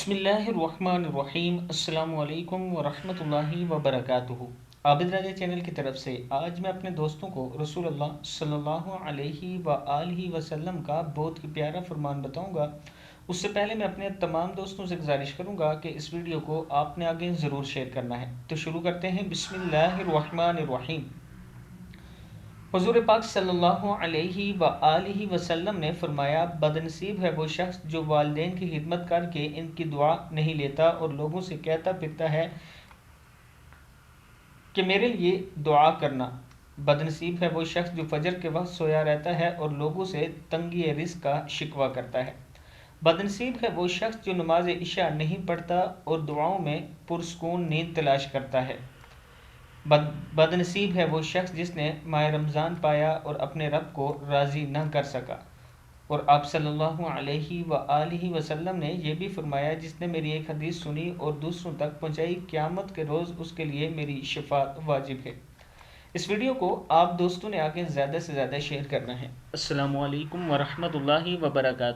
बिस्मिल्लाहिर्रहमानिर्रहीम। अस्सलाम वालेकुम वरहमतुल्लाहि वबरकातुहू। आबिद राजा चैनल की तरफ से आज मैं अपने दोस्तों को रसूलुल्लाह सल्लल्लाहु अलैहि वआलिहि वसल्लम का बहुत ही प्यारा फरमान बताऊंगा। उससे पहले मैं अपने तमाम दोस्तों से गुजारिश करूंगा कि इस वीडियो को आपने आगे ज़रूर शेयर करना है। तो शुरू करते हैं। बिस्मिल्लाहिर्रहमानिर्रहीम। हुज़ूर पाक सल्लल्लाहु अलैहि वआलिहि वसल्लम ने फरमाया, बदनसीब है वो शख्स जो वालिदैन की खिदमत करके इनकी दुआ नहीं लेता और लोगों से कहता फिरता है कि मेरे लिए दुआ करना। बदनसीब है वो शख्स जो फजर के वक्त सोया रहता है और लोगों से तंगी रिज़्क़ का शिकवा करता है। बदनसीब है वो शख्स जो नमाज इशा नहीं पढ़ता और दुआओं में पुरसकून नींद तलाश करता है। बदनसीब है वो शख्स जिसने माह रमज़ान पाया और अपने रब को राज़ी न कर सका। और आप सल्लल्लाहु अलैहि वआलिहि वसल्लम ने यह भी फरमाया, जिसने मेरी एक हदीस सुनी और दूसरों तक पहुंचाई, क़यामत के रोज़ उसके लिए मेरी शफाअत वाजिब है। इस वीडियो को आप दोस्तों ने आगे ज़्यादा से ज़्यादा शेयर करना है। अस्सलामु अलैकुम वरहमतुल्लाहि वबरकातुहू।